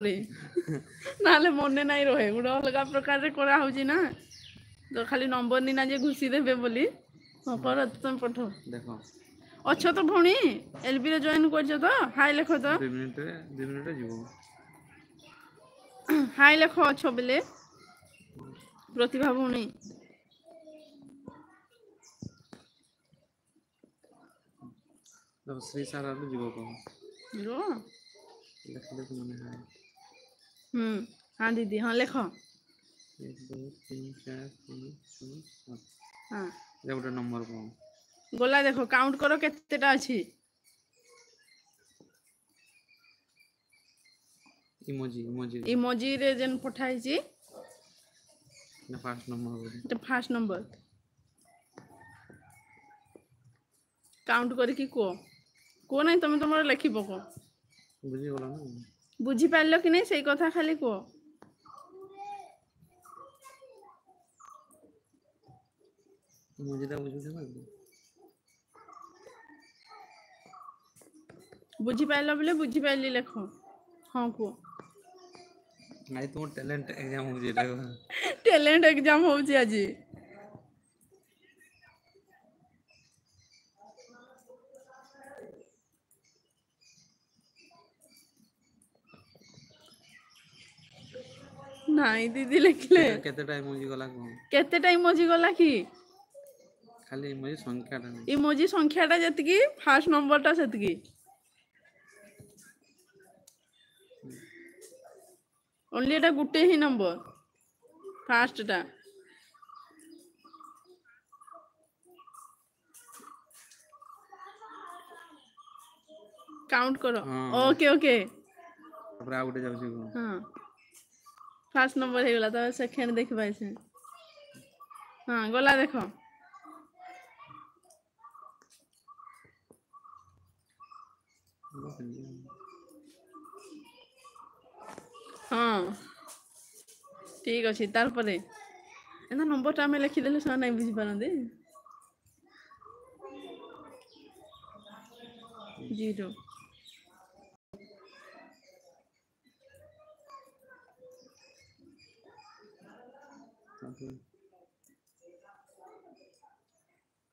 नाले मने नहीं रहे गोटे अलग प्रकार करा होची ना तो खाली नंबर नी ना जे घुसी देबे बोली हाँ कर तुम पठ देखो अच्छा तो भौणी एलबी रे जॉइन करछ तो हाय लिख तो 2 मिनिट रे जीवो हाय लिख अच्छा बेले प्रतिभा भौणी देखो श्री सार आलू जीवो को रो लिख दे मने है हाँ दीदी हाँ लिख 1 2 3 4 5 6 7 हाँ ये गोटे नंबर को गला देखो काउंट करो केतेटा अछि इमोजी रे जेन पठाई छी ना फर्स्ट नंबर तो फर्स्ट नंबर काउंट करके को नहीं तुम तुम लिखी पक बुझी गला ना बुझी पारल कि नहीं सही कथा खाली को मुझे तो बुझू ना बुझी पारल बोले बुझी पारली लिख हाँ को आई तुम टैलेंट एग्जाम हो जेटा टैलेंट एग्जाम होची आज नहीं दीदी लिखले केते टाइम इमोजी गला को केते टाइम इमोजी गला की खाली इमोजी संख्याटा इमोजी संख्याटा जतकी फर्स्ट नंबरटा सेतकी ओनली एटा गुटे ही नंबर फर्स्टटा काउंट करो ओके ओके तापर आ गुटे जाउची को हां फर्स्ट नंबर हे गला तो सेकंड देख पाइसे हां गला देखो हाँ ठीक अच्छे तार परे एना नंबरटा आम लिखिदेले से नहीं बुझी पारते 0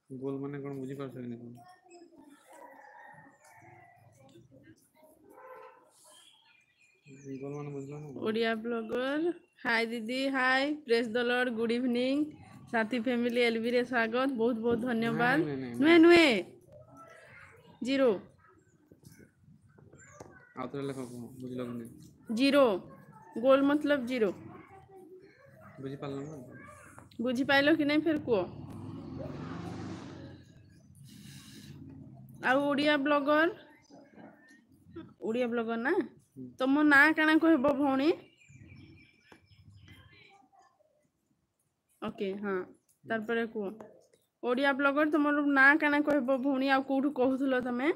गोल माने कोन बुझी पारछ कि नहीं गोल माने बुझलो ना ओडिया ब्लॉगर हाय दीदी hi praise the lord good evening साथी फैमिली एलबी रे स्वागत बहुत बहुत धन्यवाद नुए नुए 0 आउतरे लेखो बुझलो कि नहीं 0 गोल मतलब 0 बुझी पारलो ना बुझी पाइलो कि नहीं फिर को आ ओडिया ब्लॉगर ना तुम ना काना कहबो भौणी ओके हाँ तार पर को ओडिया ब्लॉगर तुम ना काना कहबो भौणी आ कोठु कहूथलो तमे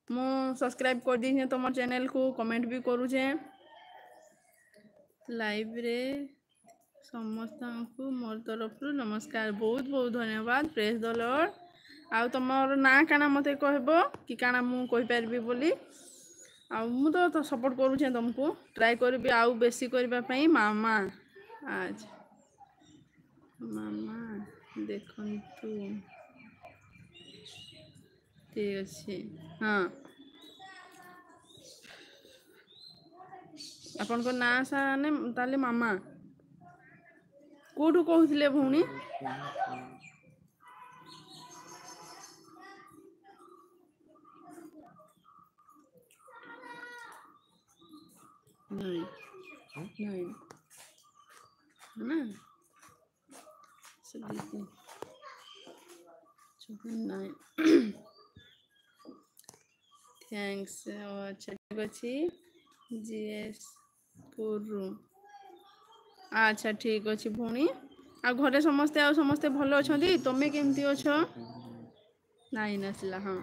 मु सब्सक्राइब कर दी तुम चैनल को कमेंट भी करूचे लाइव रे समस्त को मोर तरफ नमस्कार बहुत बहुत धन्यवाद प्रेस द लॉर्ड आउ तुमर ना काना मते कहबो कि काना मु कहि परबी बोली आ मु तो सपोर्ट करूचे तुमको ट्राई करबी आउ बेसी करबा पई मामा आज मामा देखंतु ठीक अच्छे हाँ अपन को ना सा ने ताले मामा कोठु कहूथिले भौणी नहीं नहीं है ना सब नहीं थैंक्स अच्छा ठीक अच्छे जीएस करू अच्छा ठीक अच्छे भौणी आ घरे समस्ते भल अच्छा तुम्हें केमती अछ नाइन आसला हाँ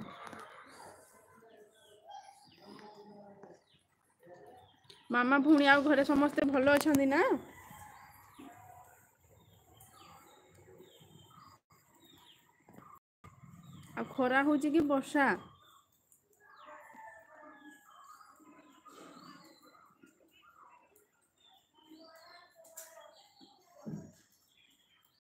मामा भौणी आ घरे समस्ते भल अच्छा ना आ खरा होची कि वर्षा